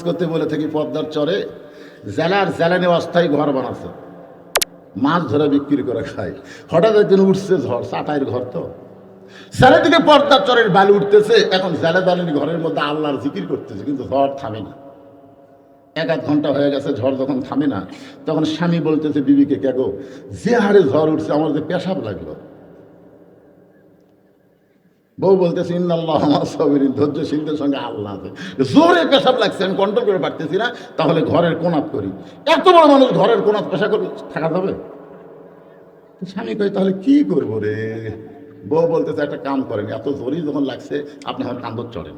করতে বলে থাকি পদ্মার চরে জেলার জেলানে অস্থায়ী ঘর বানাচ্ছে, মাছ ধরে বিক্রি করে খায়। হঠাৎ একদিন উঠছে ঝড়, চাটাইয়ের ঘর তো, চারিদিকে পর্দার চরের বালি উঠতেছে। এখন জেলা জ্বালানি ঘরের মধ্যে আল্লাহর জিকির করতেছে, কিন্তু ঝড় থামে না। 1-1 ঘন্টা হয়ে গেছে, ঝড় যখন থামে না, তখন স্বামী বলতেছে বিবিকে, কে গো, যে হারে ঝড় উঠছে আমার যে পেশাব লাগলো। বউ বলতেছে ইন্নাল্লাহ মা'আস সাবিরিন, ধৈর্যশীলদের সঙ্গে আল্লাহ আছে। জোরে পেশাব লাগছে, আমি কন্ট্রোল করে পারতেছি না, তাহলে ঘরের কোনাত করি। এত বড় মানুষ ঘরের কোনাত পেশা করে থাকা যাবে? স্বামী কই তাহলে কি করবো রে? বউ বলতেছে একটা কাম করেন, এত জোরেই যখন লাগছে আপনি এখন কান্দর চড়েন,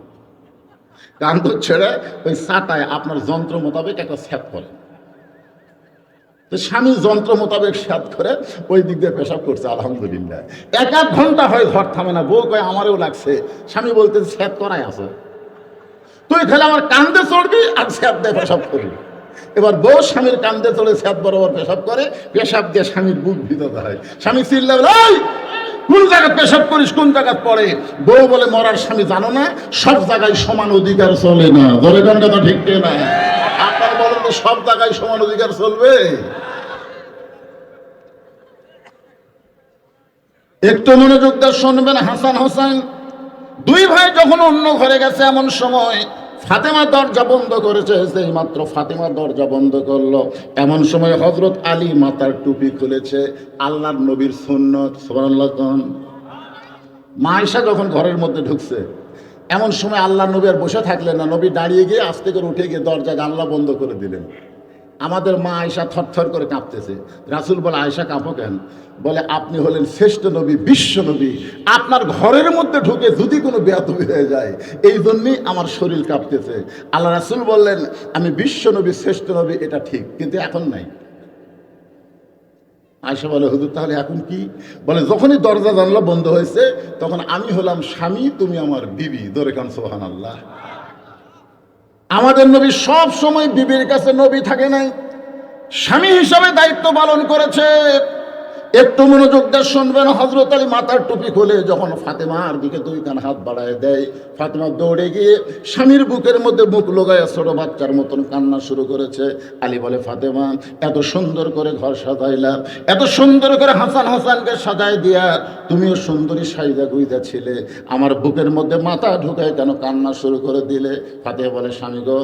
কান্দর ছেড়ে ওই চাটায় আপনার যন্ত্র মোতাবেক একটা স্যাপ করেন। তো স্বামী যন্ত্র মোতাবেক স্যাপ করে ওই দিক দিয়ে পেশাব করছে, আলহামদুলিল্লাহ। 1-1 ঘন্টা হয় ঝড় থামে না। বউ কয় আমারও লাগছে। স্বামী বলতেছে স্যাপ করাই আছে, তুই খেলে আমার কান্দে চড়বি আর স্যাপ দিয়ে পেশাব করবি। এবার বউ স্বামীর কান্দে চলে স্যাপ বরাবর পেশাব করে, পেশাব দিয়ে স্বামীর বুক ভিতরে হয়। স্বামী চিল্লাবে, এই কোন জায়গায় পেশাব করিস, কোন জায়গায় পড়ে? বউ বলে মরার স্বামী জানো না, সব জায়গায় সমান অধিকার চলে না। ধরে গানটা তো ঠিক না? আপনার বলেন তো সব জায়গায় সমান অধিকার চলবে? একটু মনোযোগ দিয়ে শুনবেন। হাসান হোসেন 2 ভাই যখন অন্য ঘরে গেছে, এমন সময় ফাতেমা দরজা বন্ধ করেছে। সেই মাত্র ফাতেমা দরজা বন্ধ করলো, এমন সময় হযরত আলী মাথার টুপি খুলেছে। আল্লাহর নবীর সুন্নত, সুবহানাল্লাহ। মা আয়েশা যখন ঘরের মধ্যে ঢুকছে, এমন সময় আল্লাহর নবী আর বসে থাকলেন না। নবী দাঁড়িয়ে গিয়ে আস্তে করে উঠে গিয়ে দরজা জানলা বন্ধ করে দিলেন। আমাদের মা আয়েশা থরথর করে কাঁপতেছে। রাসূল বলে, আয়েশা কাঁপো কেন? বলে, আপনি হলেন শ্রেষ্ঠ নবী, বিশ্ব নবী, আপনার ঘরের মধ্যে ঢুকে যদি কোনো বেয়াদবি হয়ে যায়, এই জন্যই আমার শরীর কাঁপতেছে। আল্লাহ রাসূল বললেন, আমি বিশ্ব নবী, শ্রেষ্ঠ নবী, এটা ঠিক, কিন্তু এখন নাই। আয়েশা বলে, হুজুর তাহলে এখন কি? বলে, যখনই দরজা জানলা বন্ধ হয়েছে, তখন আমি হলাম স্বামী, তুমি আমার বিবি। দরে কান সুবহানাল্লাহ। আমাদের নবী সব সময় বিবির কাছে নবী থাকে নাই, স্বামী হিসাবে দায়িত্ব পালন করেছে। একটু মনোযোগ দিয়ে শুনবেন। হযরত আলী মাথার টুপি খুলে যখন ফাতেমার দিকে 2 কান হাত বাড়ায় দেয়, ফাতেমা দৌড়ে গিয়ে স্বামীর বুকের মধ্যে মুখ লাগায় ছোট বাচ্চার মতন কান্না শুরু করেছে। আলী বলে, ফাতেমা, এত সুন্দর করে ঘর সাজাইলা, এত সুন্দর করে হাসান হোসেনকে সাজাই দিয়া তুমিও সুন্দরী সাইদা গুইদা ছিলে, আমার বুকের মধ্যে মাথা ঢুকায় কেন কান্না শুরু করে দিলে? ফাতেমা বলে, স্বামী গো,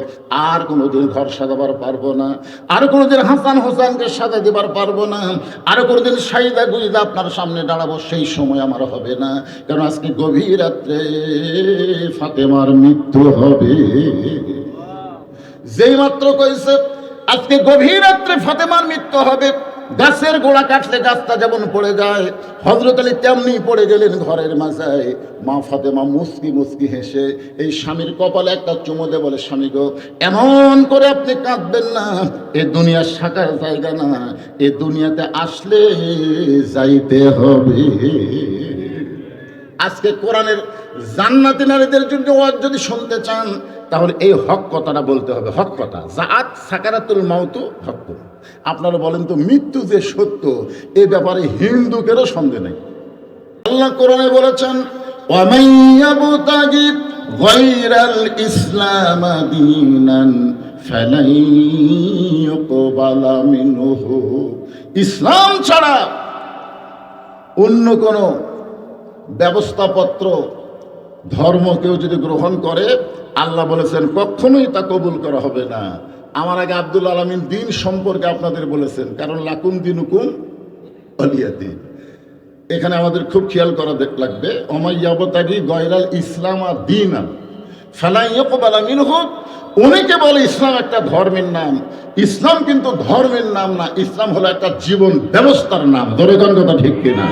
আর কোনোদিন ঘর সাজাবার পারবো না, আর কোনোদিন হাসান হোসেনকে সাজা দিবার পারবো না, আর কোনোদিন সাইদা গুইদা আপনার সামনে দাঁড়াবো, সেই সময় আমার হবে না। কারণ আজকে গভীর রাত্রে ফাতেমার মৃত্যু হবে। যেই মাত্র কইছে আজকে গভীর রাত্রে ফাতেমার মৃত্যু হবে, গাছের গোড়া কাটলে গাছটা যেমন পড়ে যায়, হযরত আলী তেমনি পড়ে গেলেন ঘরের মাঝায়। মা ফাতেমা মুস্কি মুস্কি হেসে এই স্বামীর কপালে একটা চুমো দিয়ে বলে, স্বামী গো, এমন করে আপনি কাঁদবেন না, এ দুনিয়ার সাকার জায়গা না, এ দুনিয়াতে আসলে যাইতে হবে। আজকে কোরআনের জান্নাতি নারীদের জন্য ওয়াজ যদি শুনতে চান, তাহলে এই হক কথাটা বলতে হবে। হক কথা, জাআত সাকারাতুল মাউতু হক। আপনারা বলেন তো, মৃত্যু যে সত্য, এ ব্যাপারে হিন্দুকেরও সন্দেহ নেই। আল্লাহ কোরআনে বলেছেন, ওয়ামান ইয়াবতাগি গায়রাল ইসলাম দীনান ফালান ইউকবালা মিনহু। ইসলাম ছাড়া অন্য কোনো ব্যবস্থাপত্র ধর্ম কেউ যদি গ্রহণ করে, আল্লাহ বলেছেন কখনোই তা কবুল করা হবে না। আমার আগে আব্দুল আলামিন দিন সম্পর্কে আপনাদের বলেছেন, কারণ লাকুম দিনুকুম ওয়ালিয়া দিন। এখানে আমাদের খুব খেয়াল করা লাগবে। ওমাইয়াবতাগি গয়রাল ইসলাম আর দীনান ফালা ইউকবালা মিনহু। অনেকে বলে ইসলাম একটা ধর্মের নাম। ইসলাম কিন্তু ধর্মের নাম না, ইসলাম হলো একটা জীবন ব্যবস্থার নাম। ধরে কোন কথা ঠিক কিনা?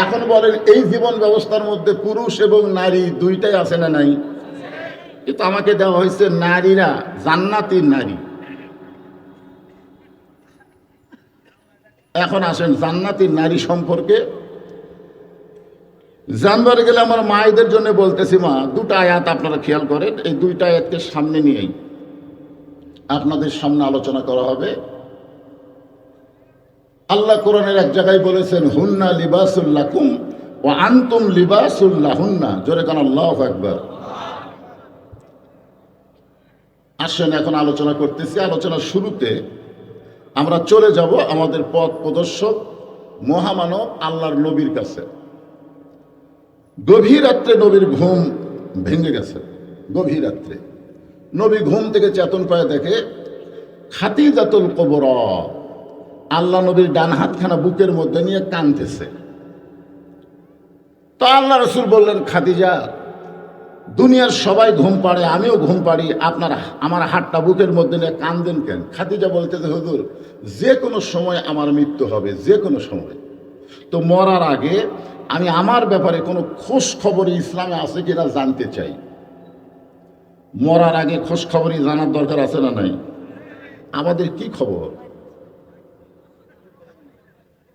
এখন বলেন, এই জীবন ব্যবস্থার মধ্যে পুরুষ এবং নারী দুইটাই আছে না নাই? কিন্তু আমাকে দেওয়া হয়েছে নারীরা জান্নাতি নারী। এখন আসেন জান্নাতি নারী সম্পর্কে জানবার গেলে আমার মায়েদের জন্য বলতেছি, মা, 2টা আয়াত আপনারা খেয়াল করেন। এই 2টা আয়াতকে সামনে নিয়েই আপনাদের সামনে আলোচনা করা হবে। আল্লাহ কোরআনের এক জায়গায় বলেছেন, হুন্না লিবাসুল লাকুম ওয়া আনতুম লিবাসুল লাহুন্না। জোরে কান আল্লাহু আকবার। আসেন এখন আলোচনা করতেছি। আলোচনার শুরুতে আমরা চলে যাব আমাদের পথ প্রদর্শক মহামানব আল্লাহর নবীর কাছে। গভীর রাত্রে নবীর ঘুম ভেঙে গেছে। গভীর রাত্রে নবী ঘুম থেকে চেতন পায়, দেখে খাদিজাতুল কুবরা আল্লাহ নবীর ডান হাতখানা বুকের মধ্যে নিয়ে কাঁদতেছে। তো আল্লাহ রসুল বললেন, খাদিজা, দুনিয়ার সবাই ঘুম পাড়ে, আমিও ঘুম পাড়ি, আমার হাতটা বুকের মধ্যে নিয়ে কাঁদেন কেন? খাদিজা বলতেছে, হুজুর, যে কোনো সময় আমার মৃত্যু হবে, যে কোনো সময়। তো মরার আগে আমি আমার ব্যাপারে কোনো খোঁজ খবরই ইসলামে আছে কিনা জানতে চাই। মরার আগে খোঁজ খবরই জানার দরকার আছে না নাই? আমাদের কি খবর?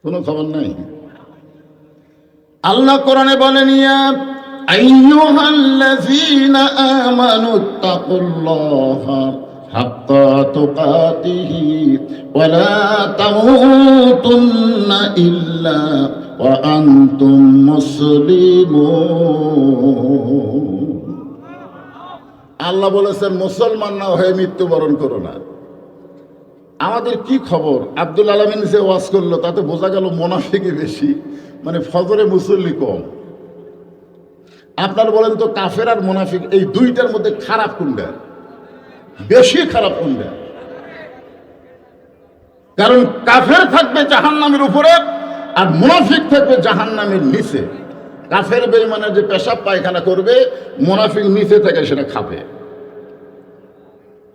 কোনো খবর নাই। আল্লাহ কোরআনে বলেন, ইয়া আইয়ুহাল্লাযীনা আমানুত্তাকুল্লাহা হাক্কা তুকাতিহি ওয়া লা তামুতুন্না ইল্লা ওয়া আনতুম মুসলিমুন। আল্লাহ বলেছেন, মুসলমান না হয়ে মৃত্যুবরণ করো না। আমাদের কি খবর? আব্দুল আলামিন যে ওয়াজ করলো তাতে বোঝা গেল মুনাফিকই বেশি, মানে ফজরে মুসল্লি কম। আপনার বলেন তো, কাফের আর মুনাফিক এই দুইটার মধ্যে খারাপ কোনটা? বেশি খারাপ কোনটা? কারণ কাফের থাকবে জাহান্নামের উপরে আর মুনাফিক থাকবে জাহান্নামের নিচে। কাফের বেঈমানের যে পেশাব পায়খানা করবে, মুনাফিক নিচে থেকে সেটা খাবে।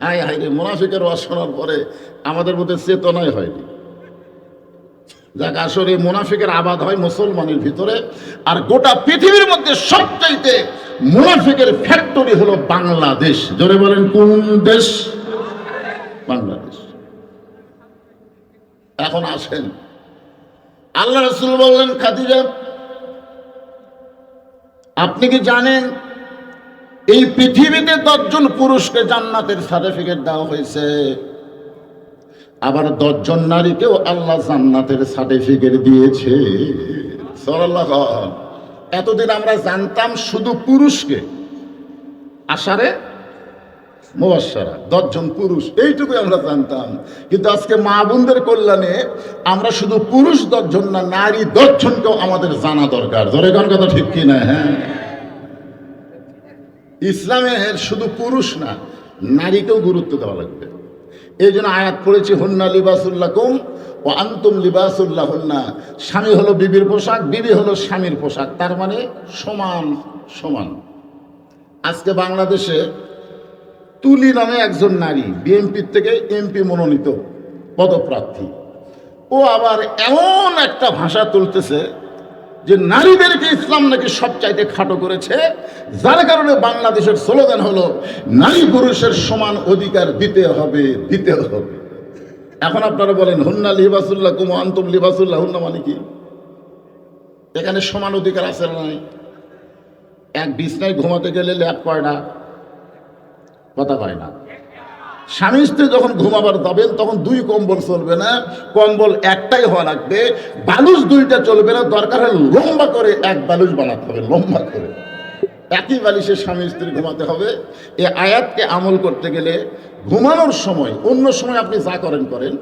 হায় হায় রে, মুনাফিকের ওয়াজ শোনার পরে আমাদের মধ্যে চেতনাই হয়নি। যাক, আসলে মুনাফিকের আবাদ হয় মুসলমানের ভিতরে, আর গোটা পৃথিবীর মধ্যে সবচাইতে মুনাফিকের ফ্যাক্টরি হলো বাংলাদেশ। জোরে বলেন, কোন দেশ? বাংলাদেশ। এখন আসেন, আল্লাহ রাসূল বললেন, খাদিজা, আপনি কি জানেন এই পৃথিবীতে 10 জন পুরুষকে জান্নাতের সার্টিফিকেট দেওয়া হয়েছে, আবার 10 জন নারীকেও আল্লাহ জান্নাতের সার্টিফিকেট দিয়েছে। সুবহানাল্লাহ। এতদিন আমরা জানতাম শুধু পুরুষকে, আশারে মুবাশশারা 10 জন পুরুষ, এইটুকুই আমরা জানতাম। কিন্তু আজকে মা বোনদের কল্যাণে আমরা শুধু পুরুষ 10 জন না, নারী 10 জনকেও আমাদের জানা দরকার। জোরে গান কথা ঠিক কিনা? হ্যাঁ, ইসলামের শুধু পুরুষ না, নারীকেও গুরুত্ব দেওয়া লাগবে। এই জন্য আয়াত পড়েছি, হুন্না লিবাসুল লাকুম ওয়া আনতুম লিবাসুল লাহুন্না। স্বামী হলো বিবির পোশাক, বিবি হলো স্বামীর পোশাক, তার মানে সমান সমান। আজকে বাংলাদেশে তুলি নামে একজন নারী বিএনপির থেকে এমপি মনোনীত পদপ্রার্থী, ও আবার এমন একটা ভাষা তুলতেছে যে নারীদেরকে ইসলাম নাকি সবচাইতে খাটো করেছে, যার কারণে বাংলাদেশের স্লোগান হলো নারী পুরুষের সমান অধিকার দিতে হবে, দিতে হবে। এখন আপনারা বলেন, হুন্না লিবাসুল্লাহ কুম আনতুম লিবাসুল্লাহ হুন্না মানে কি? এখানে সমান অধিকার আছে না নাই? এক বিছনায় ঘুমাতে গেলে ল্যাপ কয়টা? কথা কয় না। স্বামী স্ত্রী যখন ঘুমাবার যাবেন তখন 2 কম্বল চলবে না, কম্বল একটাই হওয়া লাগবে। বালুস 2টা চলবে না, দরকার হলে লম্বা করে এক বালুস বানাতে হবে, লম্বা করে। একই বালিশে স্বামী স্ত্রী ঘুমাতে হবে। এই আয়াতকে আমল করতে গেলে ঘুমানোর সময়, অন্য সময় আপনি যা করেন করেন,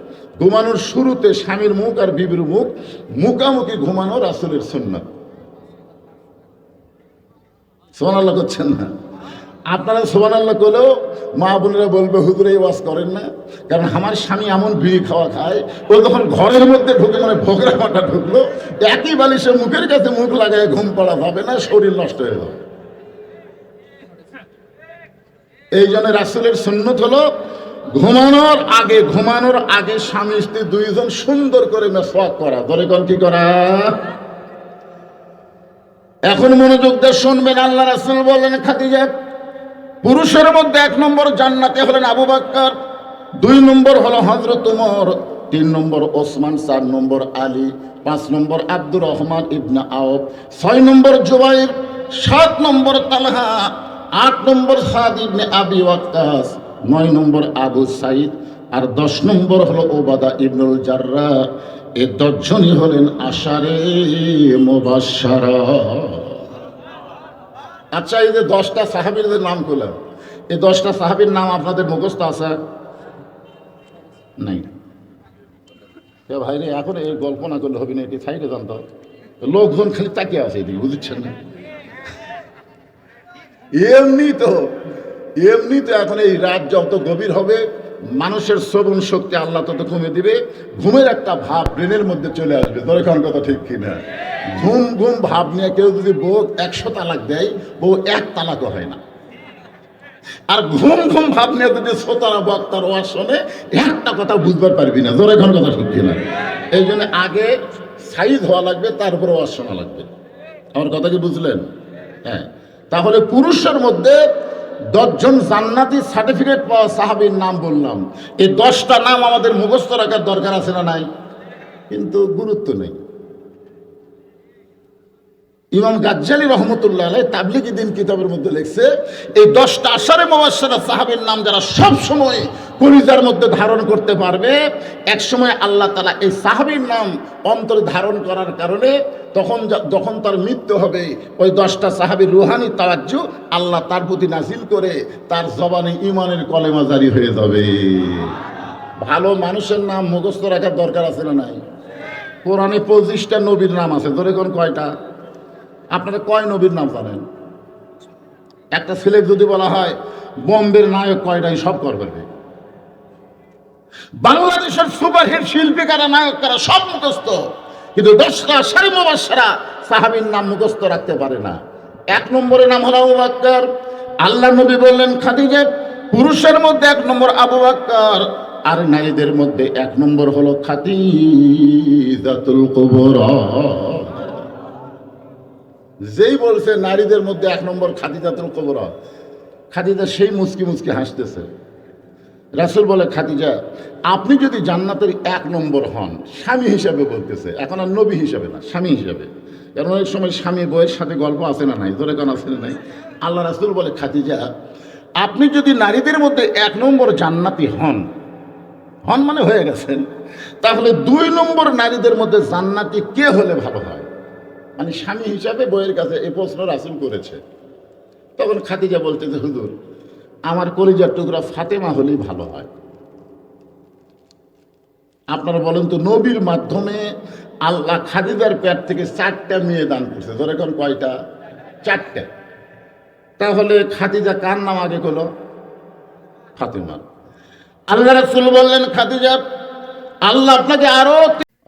ঘুমানোর শুরুতে স্বামীর মুখ আর বিবির মুখ মুখামুখি ঘুমানো রাসূলের সুন্নাত। সুবহানাল্লাহ করছেন না? আপনারা সুবহানাল্লাহ করলেও মা বোনেরা বলবে, হুজুর এই ওয়াজ করেন না। কারণ আমার স্বামী এমন বিড়ি খাওয়া খায়, ও যখন ঘরের মধ্যে ঢুকে, মানে ভোগরা মাটা ঢুকলো, একই বালিশে মুখের কাছে মুখ লাগায় ঘুম পড়া যাবে না, শরীর নষ্ট হয়ে যাবে। এই জন্য রাসূলের সুন্নত হলো ঘুমানোর আগে স্বামী স্ত্রী 2 জন সুন্দর করে মেসওয়াক করা। ধরে কোন কি করা? এখন মনোযোগ দিয়ে শুনবেন। আল্লাহ রাসূল বললেন, খাদিজা, পুরুষের মধ্যে 1 নম্বর জান্নাতে হলেন আবু বকর, 2 নম্বর হলো হযরত ওমর, 3 নম্বর ওসমান, 4 নম্বর আলী, 5 নম্বর আব্দুর রহমান ইবনে আওফ, 6 নম্বর জুবাইর, 7 নম্বর তালহা, 8 নম্বর সাদ ইবনে আবি ওয়াক্কাস, 9 নম্বর আবু সাইদ, আর 10 নম্বর হলো ওবাদা ইবনুল জাররাহ। এই 10 জনই হলেন আশারে মুবাশশারা। আচ্ছা, এই যে 10টা সাহাবীদের নাম করলাম, এই 10টা সাহাবীর নাম আপনাদের মুখস্থ আছে? নাই। ভাই রে, এখন এই গল্প না করলে হবে না, এটি সাইডে জানতে হবে। লোকজন খালি তাকিয়ে আছে এদিকে, বুঝছেন না? এমনি তো এখন এই রাত যত গভীর হবে, মানুষের শ্রবণ শক্তি আল্লাহ তত কমে দিবে, ঘুমের একটা ভাব ব্রেনের মধ্যে চলে আসবে। দরকার কথা ঠিক কিনা? ঘুম ঘুম ভাব নিয়ে কেউ যদি বউ 100 তালাক দেয়, বউ 1 তালাকও হয় না। আর ঘুম ঘুম ভাব নিয়ে যদি শ্রোতারা বক্তার ওয়াজ শোনে, একটা কথা বুঝতে পারবি না। দরকার কথা ঠিক কিনা? এই জন্য আগে সাইজ হওয়া লাগবে, তারপরে ওয়াজ শোনা লাগবে। আমার কথা কি বুঝলেন? হ্যাঁ। তাহলে পুরুষের মধ্যে 10 জন জান্নাতি সার্টিফিকেট পাওয়া সাহাবীর নাম বললাম। এই 10টা নাম আমাদের মুখস্থ রাখার দরকার আছে না নাই? কিন্তু গুরুত্ব নেই। ইমাম গাজ্জালী রহমতুল্লাহ আলাইহি তাবলিগি দ্বীন কিতাবের মধ্যে লিখছে, এই 10টা আশারে মুবাশশারা সাহাবীর নাম যারা সব সময় কলিজার মধ্যে ধারণ করতে পারবে, এক সময় আল্লাহ তাআলা এই সাহাবীর নাম অন্তরে ধারণ করার কারণে যখন তার মৃত্যু হবে, ওই 10টা সাহাবীর রুহানি তাওয়াজ্জু আল্লাহ তার প্রতি নাজিল করে তার জবানে ঈমানের কলেমা জারি হয়ে যাবে। ভালো মানুষের নাম মুখস্থ রাখার দরকার আছে না নাই? কোরআনে 25টা নবীর নাম আছে। ধরে কোন কয়টা? আপনারা কয় নবীর নাম জানেন? একটা ছেলে যদি বলা হয় বম্বের নায়ক কয়টাই, সব করবে। বাংলাদেশের সুপারহিট শিল্পী কারা, নায়ক কারা, সব মুখস্থ। কিন্তু 10টা আশারে মুবাশশারা সাহাবীর নাম মুখস্থ রাখতে পারে না। 1 নম্বরে নাম হলো আবু বকর। আল্লাহ নবী বললেন খাদিজা। পুরুষের মধ্যে 1 নম্বর আবু বকর, আর নারীদের মধ্যে 1 নম্বর হলো খাদিজাতুল কুবরা। যেই বলছে নারীদের মধ্যে 1 নম্বর খাদিজাতুল কুবরা, খাদিজা সেই মুচকি মুচকি হাসতেছে। রাসূল বলে, খাদিজা আপনি যদি জান্নাতের 1 নম্বর হন, স্বামী হিসাবে বলতেছে, এখন আর নবী হিসাবে না, স্বামী হিসাবে। কারণ অনেক সময় স্বামী বউয়ের সাথে গল্প আছে না নাই? ধরে কেন আছে না নাই? আল্লাহ রাসূল বলে, খাদিজা আপনি যদি নারীদের মধ্যে 1 নম্বর জান্নাতি হন মানে হয়ে গেছেন, তাহলে 2 নম্বর নারীদের মধ্যে জান্নাতি কে হলে ভালো হয়? মানে স্বামী হিসাবে বইয়ের কাছে এই প্রশ্ন রাসূল করেছে। তখন খাদিজা বলতেছে, হুজুর আমার কলিজার টুকরা ফাতেমা হলেই ভালো হয়। আপনারা বলেন তো, নবীর মাধ্যমে আল্লাহ খাদিজার পেট থেকে 4টা মেয়ে দান করছে। ধরে এখন কয়টা? 4টা। তাহলে খাদিজা কার নাম আগে করলো? ফাতেমা। আল্লাহ রাসূল বললেন, খাদিজা আল্লাহ আপনাকে আরো,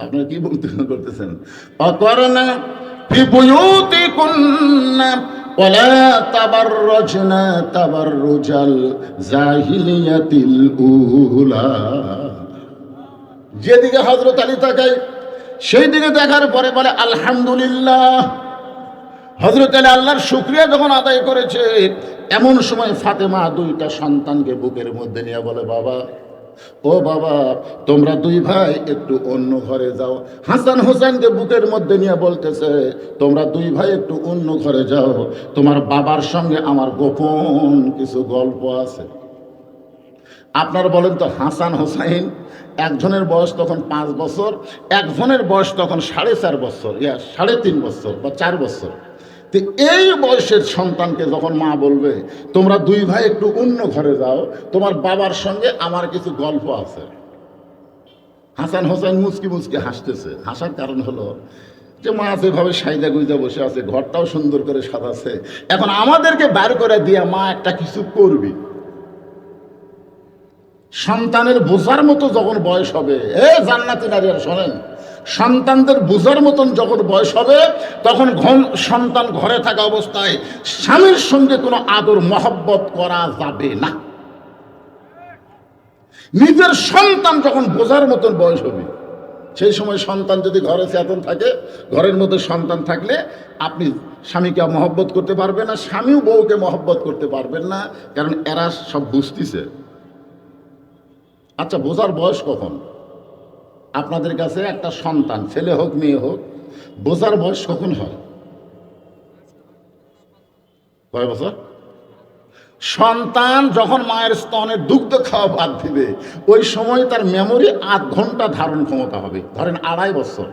আপনারা কি বলতে করতেছেন? অকরনা ফি বুয়ুতিকুন্না ওয়ালা তাবাররাজনা তাবাররুজাল জাহিলিয়াতিল উলা। যেদিকে হযরত আলী তাকায়, সেই দিকে দেখার পরে বলে আলহামদুলিল্লাহ। হযরত আলী আল্লাহর শুকরিয়া যখন আদায় করেছে, এমন সময় ফাতেমা 2টা সন্তানকে বুকের মধ্যে নিয়ে বলে, বাবা ও বাবা, তোমরা 2 ভাই একটু অন্য ঘরে যাও। হাসান হোসেনকে বুকের মধ্যে নিয়ে বলতেছে, তোমরা 2 ভাই একটু অন্য ঘরে যাও, তোমার বাবার সঙ্গে আমার গোপন কিছু গল্প আছে। আপনারা বলেন তো, হাসান হোসেন একজনের বয়স তখন 5 বছর, একজনের বয়স তখন 4.5 বছর, 3.5 বছর বা 4 বছর। তো এই বয়সের সন্তানকে যখন মা বলবে, তোমরা 2 ভাই একটু অন্য ঘরে যাও, তোমার বাবার সঙ্গে আমার কিছু গল্প আছে, হাসান হোসেন মুচকি মুচকি হাসতেছে। হাসার কারণ হলো যে মা যেভাবে সাইদা গুইজা বসে আছে, ঘরটাও সুন্দর করে সাজাচ্ছে, এখন আমাদেরকে বার করে দিয়া মা একটা কিছু করবি। সন্তানের বোঝার মতো যখন বয়স হবে, জান্নাতি নারীরা শোনেন, সন্তানদের বোঝার মতন যখন বয়স হবে, তখন সন্তান ঘরে থাকা অবস্থায় স্বামীর সঙ্গে কোনো আদর মহব্বত করা যাবে না। নিজের সন্তান যখন বোঝার মতন বয়স হবে, সেই সময় সন্তান যদি ঘরে চেতন থাকে, ঘরের মধ্যে সন্তান থাকলে আপনি স্বামীকে মহব্বত করতে পারবেন না, স্বামীও বউকে মহব্বত করতে পারবেন না, কারণ এরা সব বুঝতেছে। আচ্ছা, বোঝার বয়স কখন? আপনাদের কাছে একটা সন্তান, ছেলে হোক মেয়ে হোক, বোঝার বয়স কখন হয়? কয় বছর? সন্তান যখন মায়ের স্তনে দুগ্ধ খাওয়া বাদ দিবে, ওই সময় তার মেমোরি 8 ঘন্টা ধারণ ক্ষমতা হবে। ধরেন 2.5 বছর,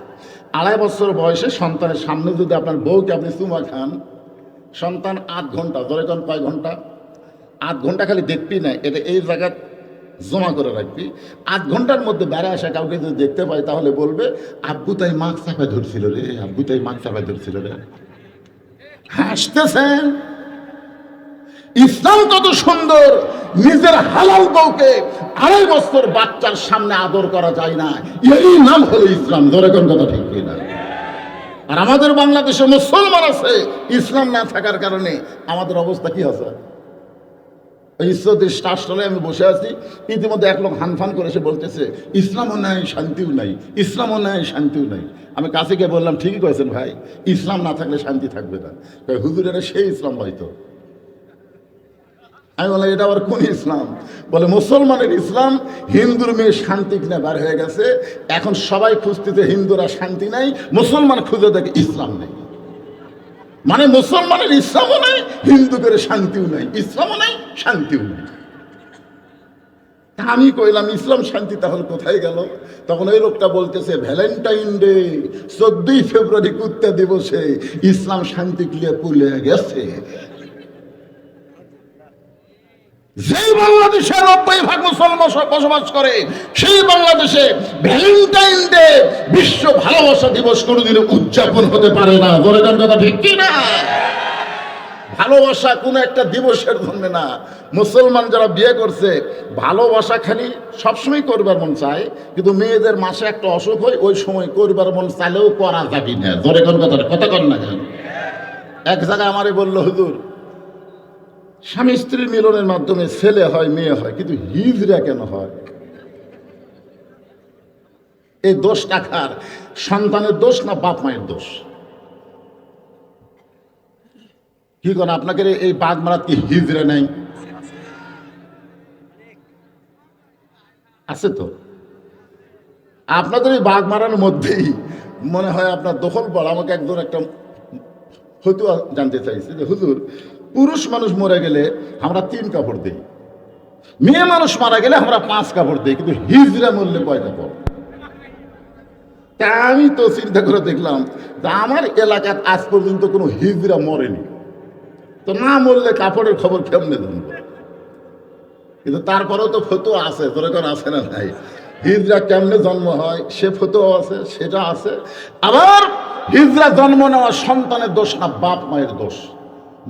2.5 বছর বয়সে সন্তানের সামনে যদি আপনার বউকে আপনি চুমা খান, সন্তান 8 ঘন্টা, ধরে কোন কয় ঘন্টা? আধ ঘন্টা খালি দেখবি না, এটা এই জায়গা জমা করে রাখবি। আধ ঘন্টার মধ্যে বেড়ে আসা কাউকে যদি দেখতে পাই তাহলে বলবে আব্বু তাই মাছ চাপায় ধরছিল রে, আব্বু তাই মাছ চাপায় ধরছিল রে। হাসতেছেন। ইসলাম কত সুন্দর, নিজের হালাল বউকে 2.5 বছর বাচ্চার সামনে আদর করা যায় না, এই নাম হলো ইসলাম। ধরে কোন কথা ঠিক কিনা? আর আমাদের বাংলাদেশে মুসলমান আছে, ইসলাম না থাকার কারণে আমাদের অবস্থা কি আছে? ঈশ্বরের স্টাফস্টলে আমি বসে আছি, ইতিমধ্যে এক লোক হানফান করে এসে বলতেছে ইসলামও নাই শান্তিও নাই, ইসলামও নাই শান্তিও নাই। আমি কাছে গিয়ে বললাম ঠিকই করেছেন ভাই, ইসলাম না থাকলে শান্তি থাকবে না। হুজুরেরা সেই ইসলাম হয়তো। আমি বললাম এটা আবার কোন ইসলাম? বলে মুসলমানের ইসলাম। হিন্দুর মেয়ে শান্তি কিনা বার হয়ে গেছে, এখন সবাই খুঁজতেছে হিন্দুরা শান্তি নাই, মুসলমান খুঁজে দেখে ইসলাম নেই। মানে মুসলমানের ইসলামও নাই, হিন্দুদের শান্তিও নাই, ইসলামও নাই শান্তিও নাই। আমি কইলাম ইসলাম শান্তি তাহলে কোথায় গেল? তখন ওই লোকটা বলতেছে ভ্যালেন্টাইন ডে 14ই ফেব্রুয়ারি কুত্তা দিবসে ইসলাম শান্তি ক্লিয়ার ভুলে গেছে। যেই বাংলাদেশে 90% মুসলমান বসবাস করে, সেই বাংলাদেশে ভ্যালেন্টাইন ডে বিশ্ব ভালোবাসা দিবস কোনোদিন উদযাপন হতে পারে না। বলে দেন কথা ঠিক কি না? ভালোবাসা কোনো একটা দিবসের জন্য না। মুসলমান যারা বিয়ে করছে, ভালোবাসা খালি সবসময় করবার মন চায়, কিন্তু মেয়েদের মাসে একটা অসুখ হয়, ওই সময় করবার মন চাইলেও করা যাবি না। ধরে কোন কথা কর না কেন? এক জায়গায় আমারে বললো হুজুর, স্বামী স্ত্রীর মিলনের মাধ্যমে ছেলে হয় মেয়ে হয়, কিন্তু হিজড়া কেন হয়? এই দোষ কার? সন্তানের দোষ না বাপ মায়ের দোষ? কি করেন আপনাকে এই বাদ মারাত কি হিজড়া নাই? আছে তো। আপনাদের এই বাঘ মারানোর মধ্যেই মনে হয় আপনার দখল বল। আমাকে একজন একটা হয়তো জানতে চাইছে যে হুজুর, পুরুষ মানুষ মরে গেলে আমরা 3 কাপড় দিই, মেয়ে মানুষ মারা গেলে আমরা 5 কাপড় দিই, কিন্তু হিজড়া মরলে 5 কাপড়? তা আমি তো চিন্তা করে দেখলাম যে আমার এলাকার আজ পর্যন্ত কোনো হিজড়া মরেনি, তো না মরলে কাপড়ের খবর কেমনে জানবো? কিন্তু তারপরেও তো ফতোয়া আছে, তোর কোন আছে না নাই? হিজড়া কেমনে জন্ম হয় সে ফতোয়া আছে, সেটা আছে। আবার হিজড়া জন্ম নেওয়া সন্তানের দোষ না, বাপ মায়ের দোষ।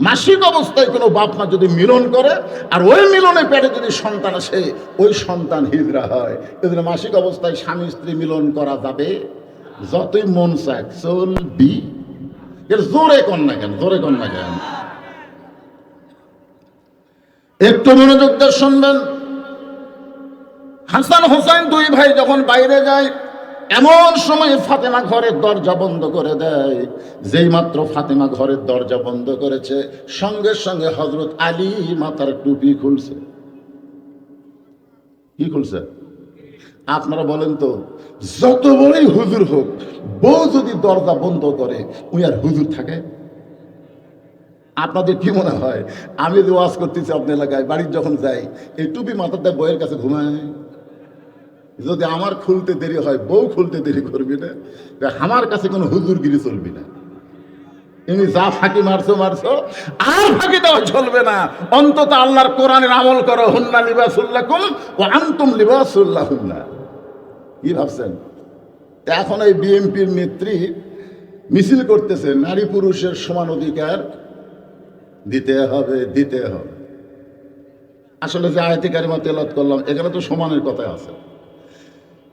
মাসিক অবস্থায় কোনো বাপ মা যদি মিলন করে আর ওই মিলনে পেটে যদি সন্তান আসে, ওই সন্তান হিজড়া হয়। এজন্য মাসিক অবস্থায় স্বামী স্ত্রী মিলন করা যাবে, যতই মন চায় চলবি। এর জোরে কর না কেন? জোরে কর না কেন? একটু মনোযোগ দিয়ে শুনবেন। হাসান হোসেন 2 ভাই যখন বাইরে যায়, এমন সময় ফাতেমা ঘরের দরজা বন্ধ করে দেয়। যেই মাত্র ফাতেমা ঘরের দরজা বন্ধ করেছে, সঙ্গে সঙ্গে হযরত আলী মাথার টুপি খুলছে। কি খুলছে? আপনারা বলেন তো, যত বড়ই হুজুর হোক, বউ যদি দরজা বন্ধ করে ওই আর হুজুর থাকে? আপনাদের কি মনে হয় আমি যে ওয়াজ করতেছি আপনার এলাকায়, বাড়ির যখন যাই এই টুপি মাথাতে বউয়ের কাছে ঘুমায়? যদি আমার খুলতে দেরি হয়, বউ খুলতে দেরি করবি না, আমার কাছে কোনো হুজুরগিরি চলবি না। তুমি যা ফাঁকি মারছো আর ফাঁকি দেওয়া চলবে না। অন্তত আল্লাহর কোরআনের আমল করো। হুন্না লিবাসুল্লাকুম ওয়া আনতুম লিবাসুল্লাহুন্না। কি ভাবছেন? এখন এই বিএনপির নেত্রী মিছিল করতেছে নারী পুরুষের সমান অধিকার দিতে হবে, দিতে হবে। আসলে যে আয়াতে কারিমা তেলাওয়াত করলাম, এখানে তো সমানের কথা আছে।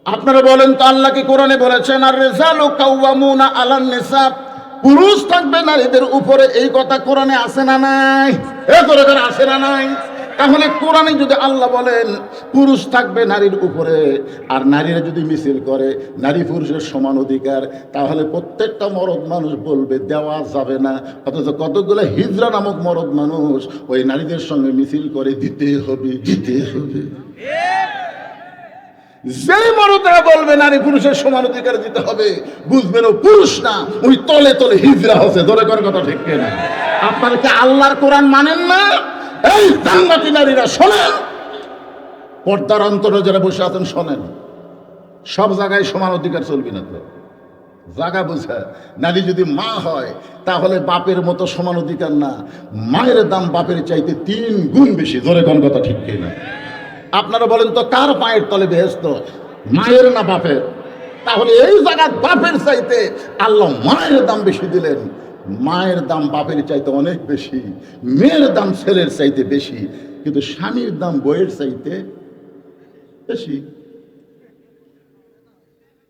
আপনারা বলেন তো, আল্লাহ কি কোরআনে বলেছেন আর রিজালু কাওয়ামুনা আলান নিসা, পুরুষ থাকবে নারীদের উপরে? এই কথা কোরআনে আছে না নাই? করে আছে না নাই? তাহলে কোরআনে যদি আল্লাহ বলেন পুরুষ থাকবে নারীর উপরে, আর নারীরা যদি মিছিল করে নারী পুরুষের সমান অধিকার, তাহলে প্রত্যেকটা মরদ মানুষ বলবে দেওয়া যাবে না। অথচ কতগুলো হিজড়া নামক মরদ মানুষ ওই নারীদের সঙ্গে মিছিল করে দিতে হবে, দিতে হবে। যেই মরদেরা বলবে নারী পুরুষের সমান অধিকার দিতে হবে, বুঝবেন ও পুরুষ না, ওই তলে তলে হিজড়া হচ্ছে। ধরে করে কথা ঠিক কিনা? আপনারা কি আল্লাহর কোরআন মানেন না? এই জান্নাতি নারীরা শোনেন, পর্দার অন্তরে যারা বসে আছেন শোনেন, সব জায়গায় সমান অধিকার চলবে না তো। জাগা বুঝা। নারী যদি মা হয় তাহলে বাপের মতো সমান অধিকার না, মায়ের দাম বাপের চাইতে 3 গুণ বেশি। জোরে কোন কথা ঠিক কিনা? আপনারা বলেন তো কার পায়ের তলে বেহেশত, মায়ের না বাপের? তাহলে এই জায়গা বাপের চাইতে আল্লাহ মায়ের দাম বেশি দিলেন। মায়ের দাম বাপের চাইতে অনেক বেশি, মেয়ের দাম ছেলের চাইতে বেশি, কিন্তু স্বামীর দাম বইয়ের চাইতে বেশি।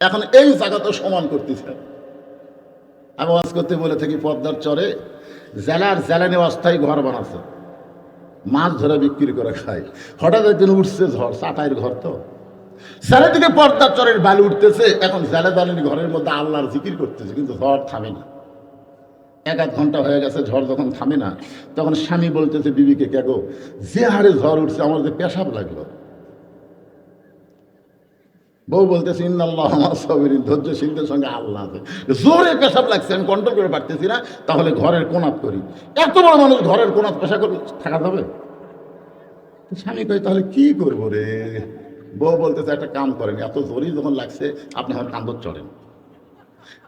এখন এই জায়গা তো সমান করতেছে। আমি ওয়াজ করতে বলে থাকি পদ্মার চরে জেলার জেলানি অস্থায়ী ঘর বানাচ্ছে, মাছ ধরে বিক্রি করে খায়। হঠাৎ একদিন উঠছে ঝড়, চাটাইয়ের ঘর তো, চারিদিকে পর্দার চরের বালু উঠতেছে। এখন জেলা জ্বালানি ঘরের মধ্যে আল্লাহর জিকির করতেছে, কিন্তু ঝড় থামে না। 1-1 ঘন্টা হয়ে গেছে, ঝড় যখন থামে না তখন স্বামী বলতেছে বিবিকে, কে গো, যে হারে ঝড় উঠছে আমার যে পেশাব লাগলো। বউ বলতেছে ইন্নাল্লাহ মা'আস সাবিরিন, ধৈর্যশীলদের সঙ্গে আল্লাহ আছে। জোরে পেশাব লাগছে, আমি কন্ট্রোল করে পারতেছি না, তাহলে ঘরের কোনাত করি। এত বড় মানুষ ঘরের কোনাত পেশা করে থাকা যাবে? স্বামী কই তাহলে কি করবো রে? বউ বলতেছে একটা কাম করেন, এত জোরেই যখন লাগছে আপনি এখন কান্দর চড়েন,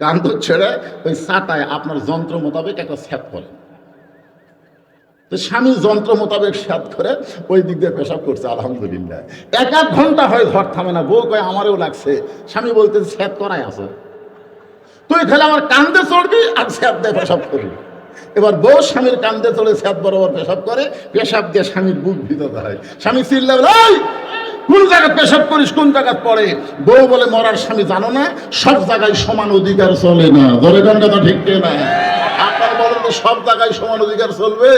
কান্দর ছেড়ে ওই চাটায় আপনার যন্ত্র মোতাবেক একটা স্যাপ করেন। তো স্বামী যন্ত্র মোতাবেক স্যাপ করে ওই দিক দিয়ে পেশাব করছে, আলহামদুলিল্লাহ। 1-1 ঘন্টা হয় ঝড় থামে না। বউ কয় আমারও লাগছে। স্বামী বলতেছে স্যাপ করাই আছে, তুই খেলে আমার কান্দে চড়বি আর স্যাপ দিয়ে পেশাব করবি। এবার বউ স্বামীর কান্দে চলে স্যাপ বরাবর পেশাব করে, পেশাব দিয়ে স্বামীর বুক ভিতরে হয়। স্বামী চিল্লায়, এই কোন জায়গায় পেশাব করিস, কোন জায়গায় পড়ে? বউ বলে মরার স্বামী জানো না, সব জায়গায় সমান অধিকার চলে না। ধরে কোন কথা ঠিক না? আপনার বলেন তো সব জায়গায় সমান অধিকার চলবে?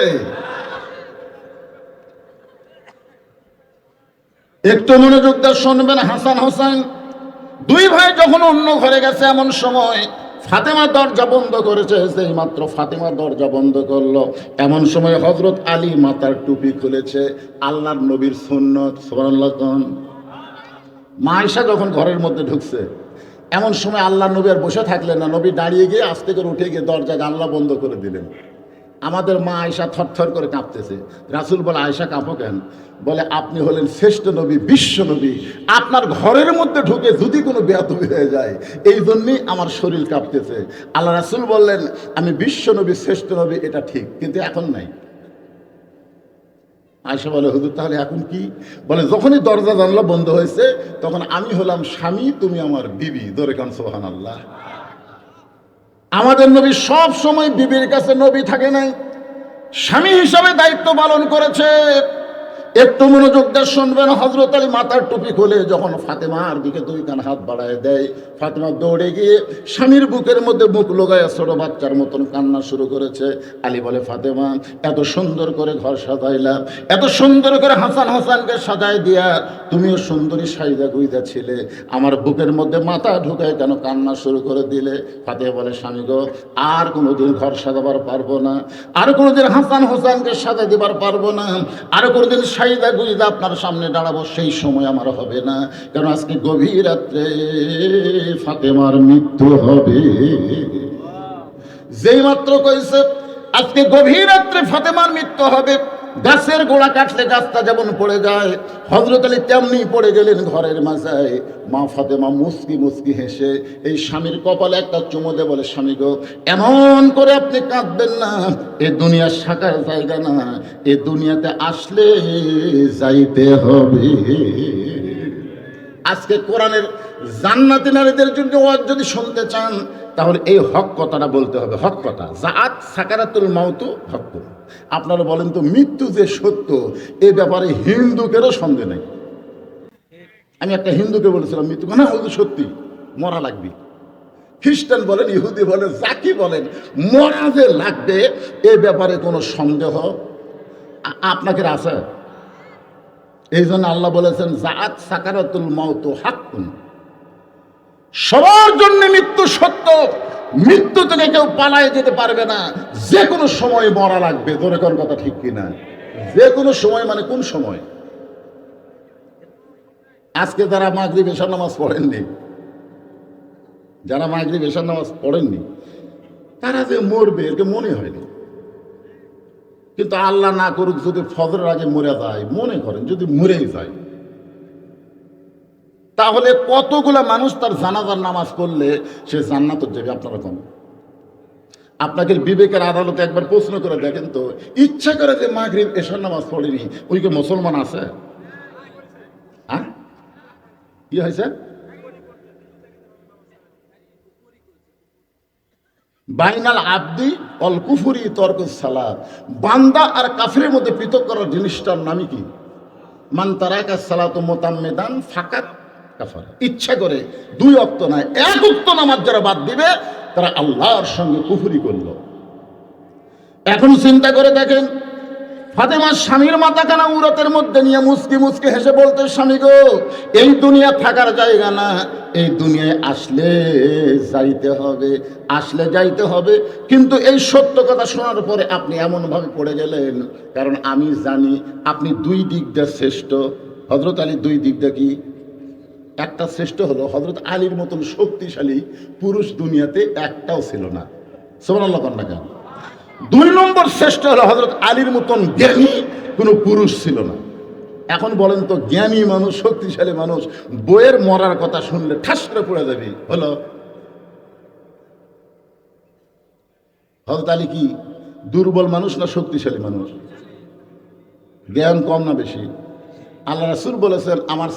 একটু মনোযোগ দিয়ে শুনবেন। হাসান হোসেন 2 ভাই যখন অন্য ঘরে গেছে, এমন সময় ফাতেমা দরজা বন্ধ করেছে। সেই মাত্র ফাতেমা দরজা বন্ধ করলো, এমন সময় হযরত আলী মাথার টুপি খুলেছে। আল্লাহর নবীর সুন্নত, সুবহানাল্লাহ। মা আয়েশা যখন ঘরের মধ্যে ঢুকছে, এমন সময় আল্লাহর নবী আর বসে থাকলেন না, নবী দাঁড়িয়ে গিয়ে আস্তে করে উঠে গিয়ে দরজা জানলা বন্ধ করে দিলেন। আমাদের মা আয়েশা থরথর করে কাঁপতেছে। রাসূল বলে, আয়েশা কাঁপো কেন? বলে, আপনি হলেন শ্রেষ্ঠ নবী, বিশ্ব নবী, আপনার ঘরের মধ্যে ঢুকে যদি কোনো বেয়াদবি হয়ে যায় এই জন্যই আমার শরীর কাঁপতেছে। আল্লাহ রাসূল বললেন, আমি বিশ্ব নবী, শ্রেষ্ঠ নবী, এটা ঠিক, কিন্তু এখন নাই। আয়েশা বলে, হুজুর তাহলে এখন কি? বলে, যখনই দরজা জানলা বন্ধ হয়েছে তখন আমি হলাম স্বামী, তুমি আমার বিবি। দরে কান সুবহানাল্লাহ। আমাদের নবী সব সময় বিবির কাছে নবী থাকে নাই, স্বামী হিসাবে দায়িত্ব পালন করেছে। একটু মনোযোগ দিয়ে শুনবেন। হযরত আলী মাথার টুপি খুলে যখন ফাতেমার দিকে 2 কান হাত বাড়ায় দেয়, ফাতেমা দৌড়ে গিয়ে স্বামীর বুকের মধ্যে মুখ লাগায় ছোট বাচ্চার মতন কান্না শুরু করেছে। আলী বলে, ফাতেমা এত সুন্দর করে ঘর সাজাইলাম, এত সুন্দর করে হাসান হোসেনকে সাজাই দিয়া তুমিও সুন্দরী সাইদা গুইদা ছিলে, আমার বুকের মধ্যে মাথা ঢুকায় কেন কান্না শুরু করে দিলে? ফাতেমা বলে, স্বামী গো, আর কোনোদিন ঘর সাজাবার পারবো না, আর কোনোদিন হাসান হোসেনকে সাজা দিবার পারবো না, আর কোনোদিন সাইদা গুইদা আপনার সামনে দাঁড়াবো সেই সময় আমার হবে না, কারণ আজকে গভীর রাত্রে ফাতেমার মৃত্যু হবে। যেই মাত্র কইছে আজকে গভীর রাত্রে ফাতেমার মৃত্যু হবে, গাছের গোড়া কাটলে গাছটা যেমন পড়ে যায়, হযরত আলী তেমনি পড়ে গেলেন ঘরের মাঝায়। মা ফাতেমা মুস্কি মুস্কি হেসে এই স্বামীর কপালে একটা চুমো দিয়ে বলে, স্বামী গো, এমন করে আপনি কাঁদবেন না, এ দুনিয়ার সাকার জায়গা না, এ দুনিয়াতে আসলে যাইতে হবে। আজকে কোরআনের জান্নাতি নারীদের জন্য ওয়াজ যদি শুনতে চান তাহলে এই হক কথাটা বলতে হবে। হক কথা, জাআত সাকারাতুল মাউতু হক। আপনারা বলেন তো, মৃত্যু যে সত্য এ ব্যাপারে হিন্দুকেরও সন্দেহ নেই। আমি একটা হিন্দুকে বলেছিলাম মৃত্যু না হয়তো সত্যি মরা লাগবে। খ্রিস্টান বলেন, ইহুদি বলেন, যাকে বলেন, মরা যে লাগবে এ ব্যাপারে কোনো সন্দেহ আপনাকে আছে? এই জন্য আল্লাহ বলেছেন, জাআত সাকারাতুল মাউতু হাক্কুন, সবার জন্য মৃত্যু সত্য, মৃত্যু থেকে কেউ পালায় যেতে পারবে না, যে কোনো সময় মরা লাগবে। ধরে কোন কথা ঠিক কিনা? যে কোনো সময় মানে কোন সময়? আজকে যারা মাগরিব এশার নামাজ পড়েননি, যারা মাগরিব এশার নামাজ পড়েননি তারা যে মরবে এর মনে হয়নি। কিন্তু আল্লাহ না করুক যদি ফজরের আগে মরে যায়, মনে করেন যদি মরেই যায়, তাহলে কতগুলা মানুষ তার জানাজার নামাজ পড়লে সে জান্নাত যাবে? আপনারা কোন আপনাকে বিবেকের আদালতে একবার প্রশ্ন করে দেখেন তো, ইচ্ছা করে যে মাগরিব এশার নামাজ পড়েনি ওই কি মুসলমান আছে? হ্যাঁ, কি হয়েছে? বাইনাল আব্দি অল কুফুরি তর্কুস সালাত, বান্দা আর কাফিরের মধ্যে পৃথক করার জিনিসটার নামই কি? মান তারাকা সালাতু মুতাম্মিদান ফাকাত কাফারা। ইচ্ছা করে 2 ওয়াক্ত নয় 1 ওয়াক্ত নামাজ যারা বাদ দিবে তারা আল্লাহর সঙ্গে কুফরি করলো। এখন চিন্তা করে দেখেন, ফাতেমার স্বামীর মাথাখানা উরতের মধ্যে নিয়ে মুচকি মুচকি হেসে বলতে, স্বামী গো, এই দুনিয়া থাকার জায়গা না, এই দুনিয়ায় আসলে যাইতে হবে, আসলে যাইতে হবে। কিন্তু এই সত্য কথা শোনার পরে আপনি এমনভাবে পড়ে গেলেন, কারণ আমি জানি আপনি 2 দিক দিয়ে শ্রেষ্ঠ। হযরত আলী 2 দিক দিয়ে কি? একটা শ্রেষ্ঠ হলো, হযরত আলীর মতন শক্তিশালী পুরুষ দুনিয়াতে একটাও ছিল না। সুবহানাল্লাহ কন্যা কেন? 2 নম্বর শ্রেষ্ঠ হলো হযরত আলীর মতন জ্ঞানী কোনো পুরুষ ছিল না। এখন বলেন তো, জ্ঞানী মানুষ, শক্তিশালী মানুষ বইয়ের মরার কথা শুনলে ঠাস করে পড়ে যাবে, হলো হযরত আলী কি দুর্বল মানুষ না শক্তিশালী মানুষ? জ্ঞান কম না বেশি? আল্লাহ রাসূল বলেছেন, আমার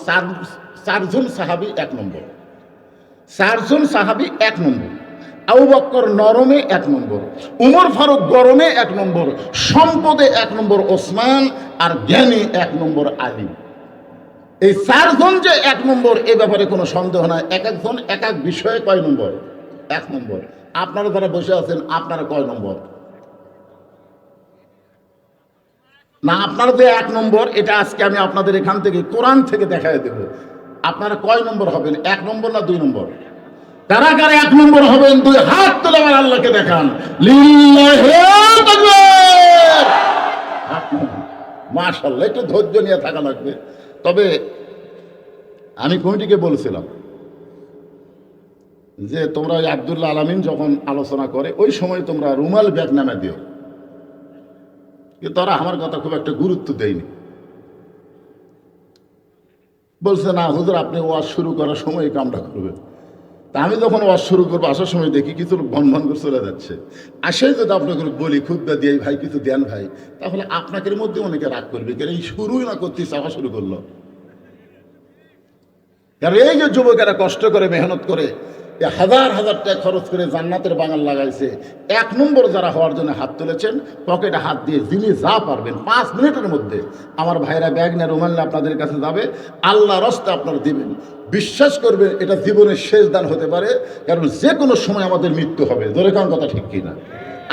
4 জন সাহাবী 1 নম্বর, 4 জন সাহাবী 1 নম্বর। আবু বকর নরমে 1 নম্বর, উমর ফারুক গরমে 1 নম্বর, সম্পদে 1 নম্বর ওসমান, আর জ্ঞানী 1 নম্বর আলী। এই 4 জন যে 1 নম্বর, এ ব্যাপারে কোনো সন্দেহ নাই। এক একজন এক এক বিষয়ে কয় নম্বর? 1 নম্বর। আপনারা যারা বসে আছেন, আপনারা কয় নম্বর? না, আপনারা যে 1 নম্বর, এটা আজকে আমি আপনাদের এখান থেকে কোরআন থেকে দেখায় দেব। আপনারা কয় নম্বর হবেন? 1 নম্বর না 2 নম্বর? কারা কারা 1 নম্বর হবেন? 2 হাত তুলে আমার আল্লাহকে দেখান। লিল্লাহি তাকবীর। মাশাআল্লাহ, একটু ধৈর্য নিয়ে থাকা লাগবে। তবে আমি কমিটিকে বলছিলাম যে তোমরা ওই আব্দুল্লাহ আলামিন যখন আলোচনা করে ওই সময় তোমরা রুমাল ব্যাগ নামে দিও, কিন্তু তারা আমার কথা খুব একটা গুরুত্ব দেয়নি। বলছে, না হুজুর, আপনি ওয়াজ শুরু করার সময় এই কামটা করবেন। তা আমি যখন ওয়াজ শুরু করবো, আসার সময় দেখি কিছু ভন ভন করে চলে যাচ্ছে। আসে যদি আপনাকে বলি খুতবা দিয়ে, ভাই কিছু দেন ভাই, তাহলে আপনাদের মধ্যে অনেকে রাগ করবে, কারণ এই শুরুই না করতে চাওয়া শুরু করলো। কারণ এই যে যুবকেরা কষ্ট করে মেহনত করে হাজার হাজার টাকা খরচ করে জান্নাতের বাগান লাগাইছে, 1 নম্বর যারা হওয়ার জন্য হাত তুলেছেন, পকেটে হাত দিয়ে যিনি যা পারবেন 5 মিনিটের মধ্যে আমার ভাইরা ব্যাগ নিয়ে রুমাল্লা আপনাদের কাছে যাবে, আল্লাহর রাস্তায় আপনারা দিবেন। বিশ্বাস করবেন, এটা জীবনের শেষ দান হতে পারে, কারণ যে কোনো সময় আমাদের মৃত্যু হবে। ধরে কারণ কথা ঠিক কিনা?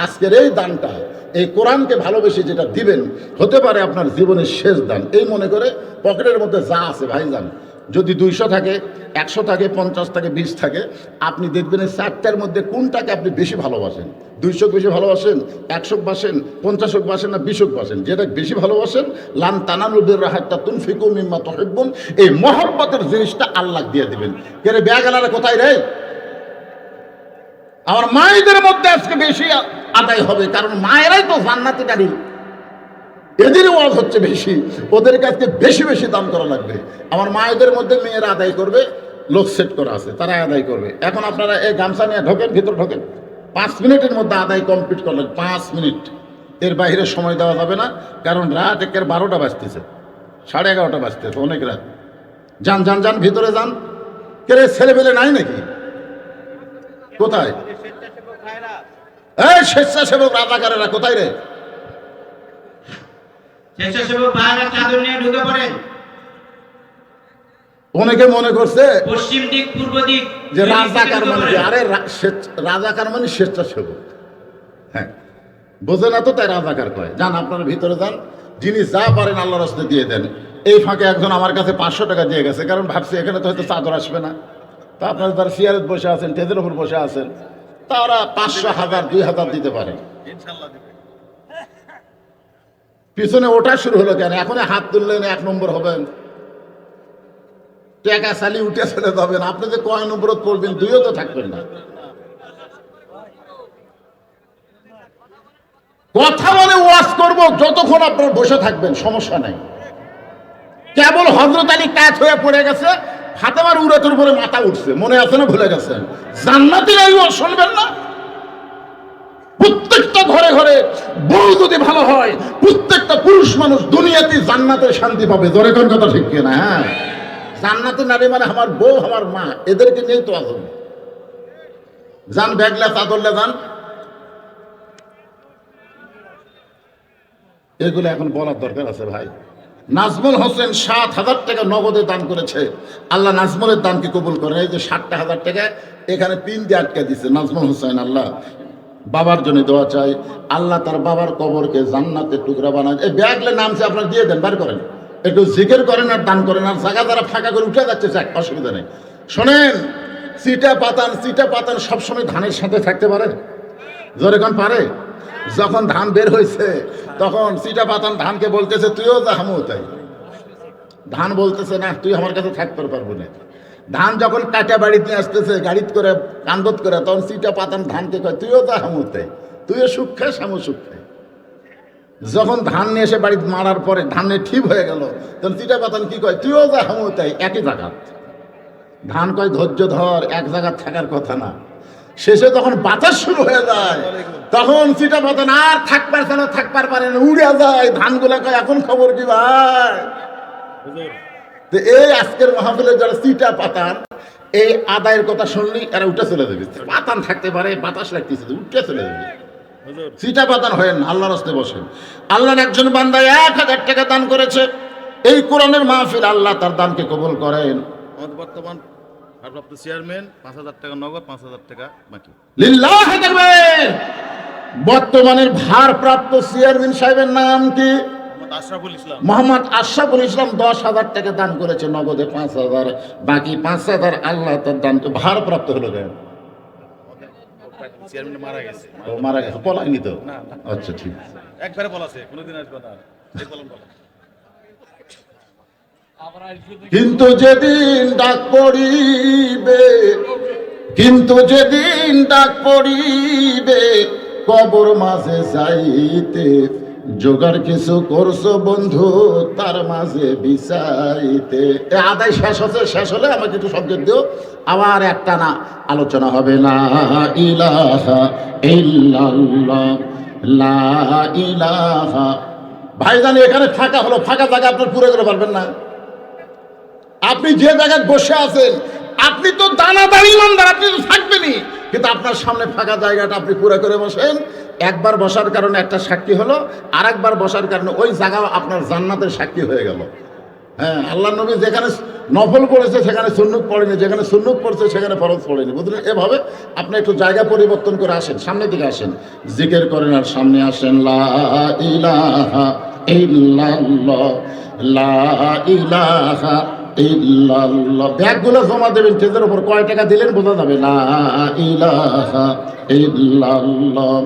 আজকের এই দানটা, এই কোরআনকে ভালোবেসে যেটা দিবেন, হতে পারে আপনার জীবনের শেষ দান। এই মনে করে পকেটের মধ্যে যা আছে ভাইজান, যদি 200 থাকে, 100 থাকে, 50 থাকে, 20 থাকে, আপনি দেখবেন এই 4টার মধ্যে কোনটাকে আপনি বেশি ভালোবাসেন। 200 বেশি ভালোবাসেন, 100 বাসেন, 50 বাসেন, না 20 বাসেন? যেটা বেশি ভালোবাসেন, লান তানালুল বিররা হাত্তা তুনফিকু মিম্মা তুহিব্বুন, এই মহব্বতের জিনিসটা আল্লাহ দিয়ে দিবেন। কে রে ব্যাগওয়ালারা কোথায় রে? আমার মায়েদের মধ্যে আজকে বেশি আদায় হবে, কারণ মায়েরাই তো জান্নাতে গাড়ি, এদের ওয়াজ হচ্ছে বেশি, ওদের কাছে বেশি বেশি দান করা লাগবে। আমার মায়েদের মধ্যে মেয়েরা আদায় করবে, লোক সেট করা আছে, তারা আদায় করবে। এখন আপনারা এই গামছা নিয়ে ঢোকেন, ভিতর ঢোকেন, 5 মিনিটের মধ্যে আদায় কমপ্লিট করলেন। 5 মিনিট, এর বাইরে সময় দেওয়া যাবে না, কারণ রাত 12টা বাজতেছে, 11:30 বাজতেছে, অনেক রাত। যান যান যান, ভিতরে যান। কে রে, ছেলেপেলে নাই নাকি? কোথায় এই স্বেচ্ছাসেবক রাজাকারেরা কোথায় রে? অনেকে মনে করছে পশ্চিম দিক পূর্ব দিক যে রাজাকার মানে, আরে রাজাকার মানে স্বেচ্ছাসেবক। হ্যাঁ, বোঝে না তো, তাই রাজাকার কয়। যান আপনারা ভিতরে যান, যিনি যা পারেন আল্লাহর রাস্তায় দিয়ে দেন। এই ফাঁকে একজন আমার কাছে 500 টাকা দিয়ে গেছে, কারণ ভাবছি এখানে তো হয়তো চাদর আসবে না। তা আপনারা যারা চেয়ারে বসে আছেন, টেজের উপর বসে আছেন, তারা 500, 1000, 2000 দিতে পারে। পিছনে ওঠা শুরু হলো কেন? এখন হাত তুললেন 1 নম্বর হবেন, টাকা চালিয়ে উঠে চলে যাবেন। আপনি যে কয় নম্বর পড়বেন, 2ও তো থাকবেন না। কথা বলে ওয়াজ করবো যতক্ষণ আপনার বসে থাকবেন, সমস্যা নাই। কেবল হযরত আলী কাত হয়ে পড়ে গেছে, ফাতেমার উরাতের উপরে মাথা উঠছে, মনে আছে না ভুলে গেছেন? জান্নাতীরা শুনবেন না? প্রত্যেকটা ঘরে ঘরে বউ যদি ভালো হয়, প্রত্যেকটা পুরুষ মানুষ দুনিয়াতে জান্নাতে শান্তি পাবে। জোরে কোন কথা ঠিক কিনা? হ্যাঁ, জান্নাতে নারী মানে আমার বউ, আমার মা, এদেরকে নিয়েই তো আসুন। যান ব্যাগলা চাদরলে যান, এগুলো এখন বলার দরকার আছে ভাই। নাজমুল হোসেন 7,000 টাকা নগদে দান করেছে। আল্লাহ নাজমুলের দানকে কবুল করেন। এই যে 60,000 টাকা এখানে পিন দিয়ে আটকে দিচ্ছে নাজমুল হোসেন। আল্লাহ বাবার জন্য দোয়া চাই, আল্লাহ তার বাবার কবরকে জান্নাতের টুকরা বানায়। এই ব্যাগলে নামছে, আপনার দিয়ে দেন, বার করেন, একটু জিকির করেন আর দান করেন। আর জায়গা দ্বারা ফাঁকা করে উঠে যাচ্ছে, অসুবিধা নেই। শোনেন, চিটা পাতান সবসময় ধানের সাথে থাকতে পারে? জোরে কোন পারে? যখন ধান বের হয়েছে তখন চিটা পাতান ধানকে বলতেছে তুইও যা, আমিও তাই। ধান বলতেছে না, তুই আমার কাছে থাকতে পারবো না। ধান যখন কাটা বাড়িতে আসতেছে গাড়িতে করে, কান্দত করে, তখন চিটা পাতান ধানকে কয় তুইও যা, আমিও তাই। তুইও সুখ খাস, আমিও সুখ খাই। যখন ধান নিয়ে এসে বাড়িতে মারার পরে ধানে ঠিক হয়ে গেল, তখন চিটা পাতান কি কয় তুইও যা, আমিও তাই। একই জায়গা। ধান কয় ধৈর্য ধর, এক জায়গায় থাকার কথা না। শেষে তখন বাতাস শুরু হয়ে যায়, তখন চিটা পাতান আর থাকবার পারে না, উড়ে যায়। ধানগুলা কয় এখন খবর কি ভাই? তো এই আজকের মাহফিলে যারা চিটা পাতান, এই আদায়ের কথা শুনলি এরা উঠে চলে যাবে। পাতান থাকতে পারে, বাতাস লাগতেছে, উঠে চলে যাবে। চিটা পাতান হয়েন, আল্লাহর রাস্তায় বসেন। আল্লাহর একজন বান্দা 1,000 টাকা দান করেছে এই কোরআনের মাহফিল, আল্লাহ তার দানকে কবুল করেন। বর্তমান ভারপ্রাপ্ত চেয়ারম্যান 5,000 টাকা নগদ, 5,000 টাকা বাকি। লিল্লাহি তাকবীর। বর্তমানের ভারপ্রাপ্ত চেয়ারম্যান সাহেবের নাম কি? মোহাম্মদ আশরাফুল ইসলাম 10,000 টাকা দান করেছে, নগদে 5,000, বাকি 5,000 আল্লাহ তার দান। ভারপ্রাপ্ত হলো কেন? চেয়ারম্যান মারা গেছে। ও মারা গেছে, পলায়নি তো? আচ্ছা ঠিক। একবারে বলাছে, কোনোদিন আসবে না। কিন্তু যেদিন ডাক পড়িবে কবর মাঝে যাইতে, জোগাড় কিছু করছো বন্ধু তার মাঝে বিছাইতে। আদায় শেষ হলে আমাকে একটু সংকেত দিও, আবার একটা না আলোচনা হবে। লা ইলাহা ইল্লাল্লাহ, লা ইলাহা। ভাইজান এখানে ফাঁকা হলো, ফাঁকা জায়গা আপনার পুরো করে পারবেন না। আপনি যে জায়গায় বসে আছেন, আপনি তো দানাদার ইমানদার, আপনি তো থাকবেনই, কিন্তু আপনার সামনে ফাঁকা জায়গাটা আপনি পুরো করে বসেন। একবার বসার কারণে একটা সাক্ষী হলো, আর একবার বসার কারণে ওই জায়গা আপনার জান্নাতের সাক্ষী হয়ে গেল। হ্যাঁ, আল্লাহ নবী যেখানে নফল পড়েছে সেখানে সুন্নত পড়েনি, যেখানে সুন্নত পড়ছে সেখানে ফরজ পড়েনি, বুঝলেন? এভাবে আপনি একটু জায়গা পরিবর্তন করে আসেন, সামনের দিকে আসেন, জিকির করেন আর সামনে আসেন। লা ইলাহা ইল্লাল্লাহ, লা ইলাহা ইল্লাল্লাহ। ব্যাগগুলো জমা দেবেন, স্টেজের উপর কয় টাকা দিলেন বোঝা যাবে। লা ইলাহা ইল্লাল্লাহ,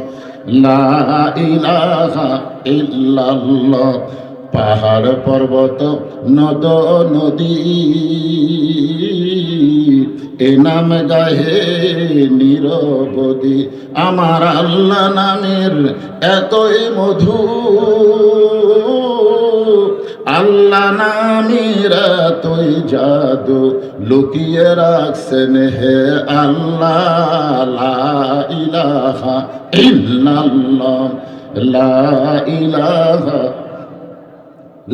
লা ইলাহা ইল্লাল্লাহ। পাহাড় পর্বত নদ নদী এ নাম গাহে নিরবধি, আমার আল্লাহ নামের এতই মধু, আল্লাহ নামের এতই জাদু, লুকিয়ে রাখছেন হে আল্লাহ। লা ইলাহা ইল্লাল্লাহ, লা ইলাহা,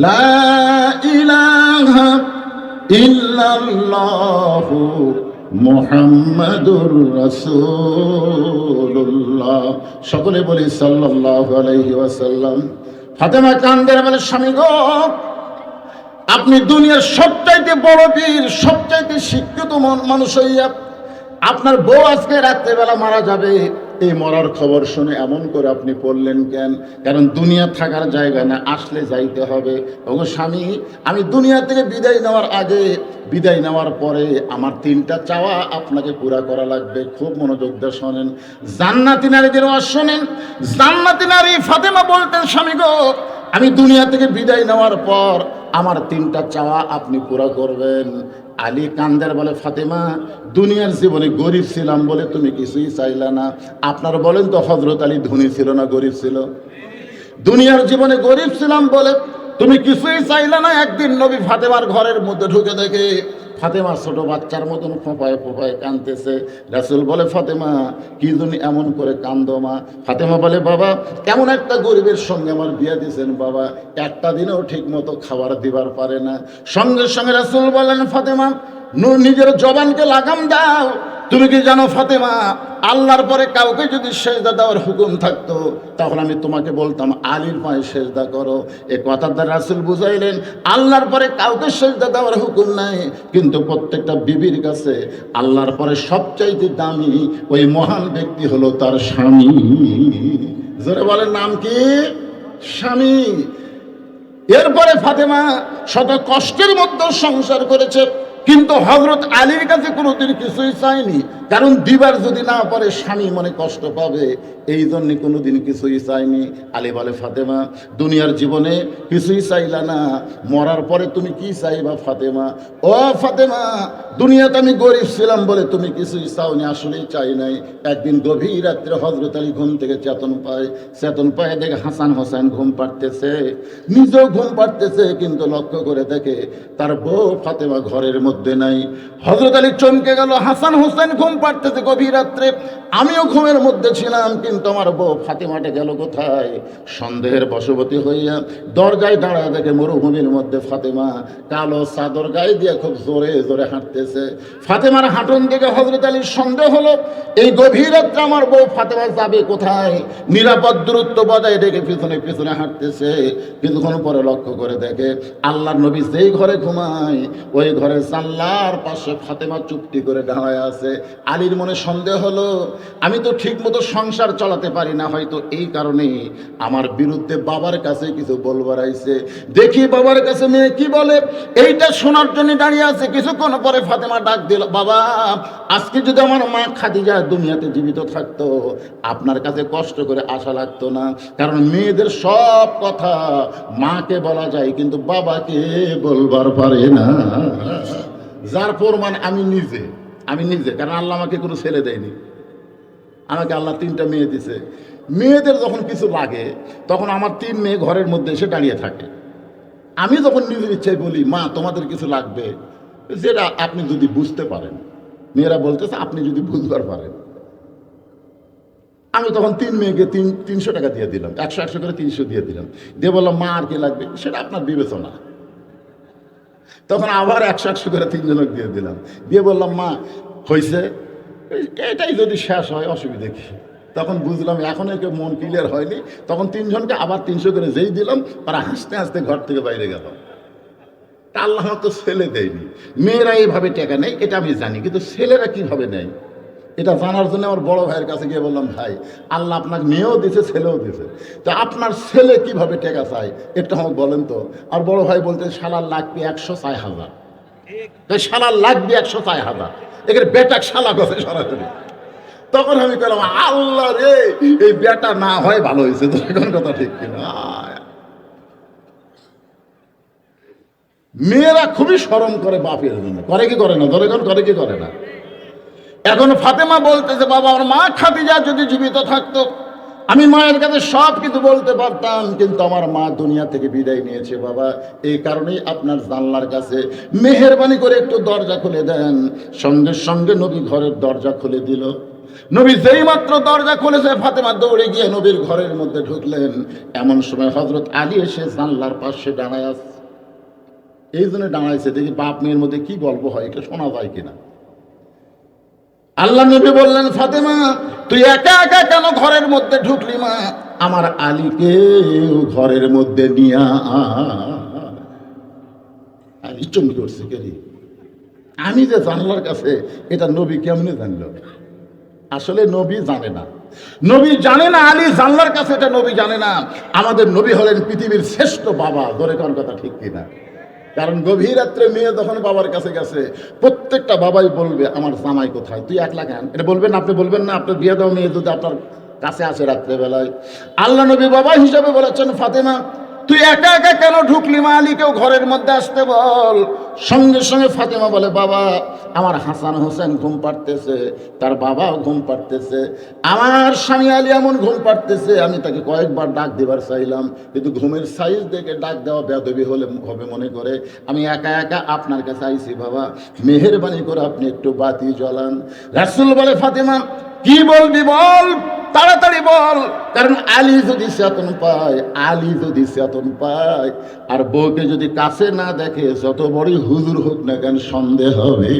লা ইলাহা ইল্লাল্লাহু মুহাম্মাদুর রাসূলুল্লাহ। সকলে বলি সাল্লাল্লাহু আলাইহি ওয়াসাল্লাম। ফাতেমা কান্দের বলে, স্বামী গো, আপনি দুনিয়ার সবচাইতে বড় বীর, সবচাইতে শিক্ষিত মানুষ হইয়া আপনার বউ আজকে রাত্রেবেলা মারা যাবে, এই মরার খবর শুনে এমন করে আপনি পড়লেন কেন? কারণ দুনিয়া থাকার জায়গা না, আসলে যাইতে হবে। ওগো স্বামী, আমি দুনিয়া থেকে বিদায় নেওয়ার আগে, বিদায় নেওয়ার পরে আমার 3টা চাওয়া আপনাকে পুরা করা লাগবে। খুব মনোযোগ দিয়ে শোনেন, জান্নাতি নারীদের ওয়াজ শোনেন। জান্নাতি নারী ফাতেমা বলতেন, স্বামী গো, আমি দুনিয়া থেকে বিদায় নেওয়ার পর আমার 3টা চাওয়া আপনি পুরা করবেন। আলী কান্দের বলে, ফাতেমা, দুনিয়ার জীবনে গরিব ছিলাম বলে তুমি কিছুই চাইলা না। আপনার বলেন তো, হযরত আলী ধনী ছিল না গরিব ছিল? দুনিয়ার জীবনে গরিব ছিলাম বলে তুমি কিছুই চাইলে না। একদিন নবী ফাতেমার ঘরের মধ্যে ঢুকে দেখে ফাতেমা ছোট বাচ্চার মতন ফোঁপায় ফোঁপায় কাঁদতেছে। রাসূল বলে, ফাতেমা কি জন্য এমন করে কান্দো মা? ফাতেমা বলে, বাবা এমন একটা গরিবের সঙ্গে আমার বিয়ে দিয়েছেন বাবা, একটা দিনও ঠিক মতো খাবার দিবার পারে না। সঙ্গে সঙ্গে রাসূল বলেন, ফাতেমা নিজের জবানকে লাগাম দাও। তুমি কি জানো ফাতেমা, আল্লাহর পরে কাউকে যদি সেজদা দেওয়ার হুকুম থাকতো তখন আমি তোমাকে বলতাম আলীর পায়ে সেজদা করো। এ কথার দ্বারা রাসূল বুঝাইলেন আল্লাহর পরে কাউকে সেজদা দেওয়ার হুকুম নাই, কিন্তু প্রত্যেকটা বিবির কাছে আল্লাহর পরে সবচাইতে দামি ওই মহান ব্যক্তি হলো তার স্বামী। জোরে বলেন নাম কি? স্বামী। এরপরে ফাতেমা শত কষ্টের মধ্যে সংসার করেছে, কিন্তু হযরত আলীর কাছে কোনোদিন কিছুই চায়নি, কারণ দিবার যদি না পারে স্বামী মনে কষ্ট পাবে, এই জন্যে কোনোদিন কিছুই চায়নি। আলী বলে, ফাতেমা দুনিয়ার জীবনে কিছুই চাইলা না, মরার পরে তুমি কি চাইবা ফাতেমা? ও ফাতেমা, দুনিয়াতে আমি গরিব ছিলাম বলে তুমি কিছুই চাওনি, আসলেই চাই নাই। একদিন গভীর রাত্রে হযরত আলী ঘুম থেকে চেতন পায় দেখে হাসান হোসেন ঘুম পাড়তেছে, নিজেও ঘুম পাড়তেছে, কিন্তু লক্ষ্য করে দেখে তার বউ ফাতেমা ঘরের মধ্যে নাই। হযরত আলী চমকে গেল, হাসান হোসেন ঘুম পাড়তেছে গভীর রাত্রে, আমিও ঘুমের মধ্যে ছিলাম, কিন্তু আমার বউ ফাতেমাটা গেল কোথায়? সন্দেহের বশবর্তী হইয়া দরজায় দাঁড়ায় দেখে মরুভূমির মধ্যে ফাতেমা কালো চাদর গায়ে দিয়ে খুব জোরে জোরে হাঁটতেছে। ফাতেমার হাঁটন দেখে হযরত আলীর সন্দেহ হলো, এই গভীর রাত্রে আমার বউ ফাতেমা যাবে কোথায়? নিরাপদ দূরত্ব বজায় রেখে পিছনে পিছনে হাঁটতেছে। কিছুক্ষণ পরে লক্ষ্য করে দেখে আল্লাহর নবী যেই ঘরে ঘুমায় ওই ঘরে জানলার পাশে ফাতেমা চুপটি করে দাঁড়ায় আছে। আলীর মনে সন্দেহ হলো, আমি তো ঠিক মতো সংসার চালাতে পারি না, হয়তো এই কারণে আমার বিরুদ্ধে বাবার কাছে কিছু বলবার আইছে। দেখি বাবার কাছে মেয়ে কি বলে, এইটা শোনার জন্য দাঁড়িয়ে আছে। কিছুক্ষণ পরে ফাতেমা ডাক দিল, বাবা আজকে যদি আমার মা খাদিজা দুনিয়াতে জীবিত থাকতো আপনার কাছে কষ্ট করে আসা লাগতো না, কারণ মেয়েদের সব কথা মাকে বলা যায় কিন্তু বাবাকে বলবার পারে না। যার প্রমাণ আমি নিজে, কারণ আল্লাহ আমাকে কোনো ছেলে দেয়নি, আমাকে আল্লাহ 3টা মেয়ে দিছে। মেয়েদের যখন কিছু লাগে তখন আমার 3 মেয়ে ঘরের মধ্যে এসে দাঁড়িয়ে থাকে। আমি যখন নিজের ইচ্ছায় বলি মা তোমাদের কিছু লাগবে, যেটা আপনি যদি বুঝতে পারেন, মেয়েরা বলতেছে আপনি যদি বুঝবার পারেন। আমি তখন 3 মেয়েকে 300 টাকা দিয়ে দিলাম, 100 করে 300 দিয়ে দিলাম, দিয়ে বললাম মা আর কি লাগবে সেটা আপনার বিবেচনা। তখন আবার 100 করে 3 জনকে দিয়ে দিলাম, দিয়ে বললাম মা হয়েছে, এটাই যদি শেষ হয় অসুবিধা কি? তখন বুঝলাম এখন একে মন ক্লিয়ার হয়নি, তখন 3 জনকে আবার 300 করে যেই দিলাম তারা হাসতে হাসতে ঘর থেকে বাইরে গেল। আল্লাহ তো ছেলে দেয়নি, মেয়েরা এইভাবে টাকা নেয় এটা আমি জানি, কিন্তু ছেলেরা কিভাবে নেয় এটা জানার জন্য আমার বড় ভাইয়ের কাছে গিয়ে বললাম, ভাই আল্লাহ আপনাকে মেয়েও দিছে ছেলেও দিছে, তো আপনার ছেলে কিভাবে টাকা চায় একটু আমাকে বলেন তো। আর বড় ভাই বলতে শালার লাগবে 106,000, শালার লাগবে 106,000, এখানে বেটা শালা কথা সরাসরি। তখন আমি বললাম আল্লাহ রে, এই বেটা না হয় ভালো হয়েছে, তো এখন কথা ঠিক কিনা। মেয়েরা খুবই শরম করে বাপের জন্য, করে কি করে না? ধরে করে কি করে না? এখন ফাতেমা বলতেছে, বাবা আমার মা খাদিজা যদি জীবিত থাকতো আমি মায়ের কাছে সব কিছু বলতে পারতাম, কিন্তু আমার মা দুনিয়া থেকে বিদায় নিয়েছে বাবা, এই কারণেই আপনার জানলার কাছে মেহেরবানি করে একটু দরজা খুলে দেন। সঙ্গে সঙ্গে নবী ঘরের দরজা খুলে দিল। নবী যেই মাত্র দরজা খুলেছে ফাতেমা দৌড়ে গিয়ে নবীর ঘরের মধ্যে ঢুকলেন। এমন সময় হযরত আলী এসে জানলার পাশে দাঁড়ায় আছে। এই জন্য দাঁড়াইছে, দেখি বাপ মেয়ের মধ্যে কি গল্প হয় এটা শোনা যায় কিনা। আল্লাহ নবী বললেন, ফাতেমা তুই একা একা কেন ঘরের মধ্যে ঢুকলি মা? আমার আলীকে ঘরের মধ্যে নিয়ে আলী চমকে উঠছে, কেরি আমি যে জানলার কাছে, এটা নবী কেমনে জানল? আসলে নবী জানে না, নবী জানে না আলী জানলার কাছে, এটা নবী জানে না। আমাদের নবী হলেন পৃথিবীর শ্রেষ্ঠ বাবা, ধরে কোন কথা ঠিক কিনা? কারণ গভীর রাত্রে মেয়ে যখন বাবার কাছে গেছে প্রত্যেকটা বাবাই বলবে আমার জামাই কোথায়, তুই একলা কেন? এটা বলবেন না, আপনি বলবেন না আপনার বিয়ে দাও মেয়ে যদি আপনার কাছে আসে রাত্রেবেলায়? আল্লাহ নবী বাবা হিসাবে বলেছেন, ফাতেমা তুই একা একা কেন ঢুকলি মা, আলীকেও ঘরের মধ্যে আসতে বল। সঙ্গে সঙ্গে ফাতেমা বলে, বাবা আমার হাসান হোসেন ঘুম পাড়তেছে, তার বাবাও ঘুম পাড়তেছে, আমার স্বামী আলী এমন ঘুম পাড়তেছে, আমি তাকে কয়েকবার ডাক দেবার চাইলাম, কিন্তু ঘুমের সাইজ দেখে ডাক দেওয়া বেয়াদবি হবে মনে করে আমি একা একা আপনার কাছে আইছি। বাবা মেহেরবানি করে আপনি একটু বাতি জ্বালান। রাসূল বলে, ফাতেমা কি বলবি বল, তাড়াতাড়ি বল, কারণ আলী যদি চেতন পায়, আলী যদি চেতন পায় আর বউকে যদি কাছে না দেখে, যত বড়ই হুজুর হোক না কেন সন্দেহ হবে।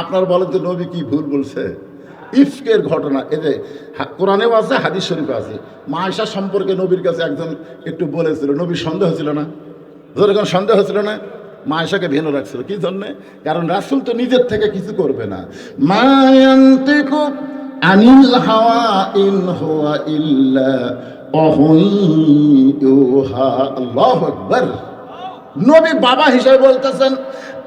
আপনার বলেন তো নবী কি ভুল বলছে? ইফকের ঘটনা এই যে কোরআনেও আছে, হাদিস শরীফে আছে। মা আয়েশা সম্পর্কে নবীর কাছে একজন একটু বলেছিল, নবীর সন্দেহ ছিল না, যেরকম সন্দেহ ছিল না, মা আয়েশাকে ভিন্ন রাখছিল। কি জন্যে? কারণ রাসূল তো নিজের থেকে কিছু করবে না। মা ইয়ানতিকু আনিল হাওয়া ইন হুয়া ইল্লা ওয়াহয়ুহা। আল্লাহু আকবার। নবী বাবা হিসেবে বলতেছেন,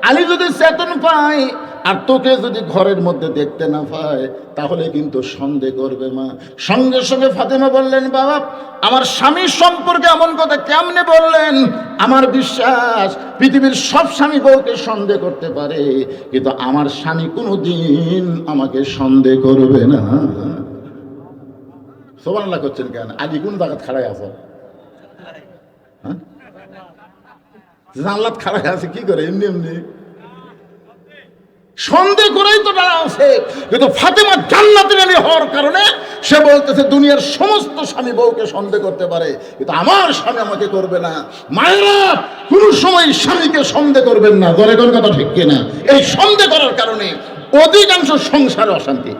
আলী যদি চেতন পায় আর তোকে যদি ঘরের মধ্যে দেখতে না পায় তাহলে কিন্তু সন্দেহ করবে মা। সঙ্গে সঙ্গে ফাতেমা বললেন, বাবা আমার স্বামীর সম্পর্কে এমন কথা কেমনে বললেন? আমার বিশ্বাস পৃথিবীর সব স্বামী বউকে সন্দেহ করতে পারে, কিন্তু আমার স্বামী কোনোদিন আমাকে সন্দেহ করবে না। সুবহানাল্লাহ করছেন কেন? আলী কোন জায়গা খাড়াই আছে? হ্যাঁ, জানলাত খাড়াই আছে কি করে? এমনি এমনি সন্দেহ করেই তো দাঁড়া আছে। কিন্তু ফাতেমা জান্নাতের আলী হওয়ার কারণে সে বলতেছে, দুনিয়ার সমস্ত স্বামী বউকে সন্দেহ করতে পারে, কিন্তু আমার স্বামী আমাকে করবে না। মায়েরা কোন সময় স্বামীকে সন্দেহ করবেন না। জোরে কোন কথা ঠিক কিনা? এই সন্দেহ করার কারণে অধিকাংশ সংসারে অশান্তি।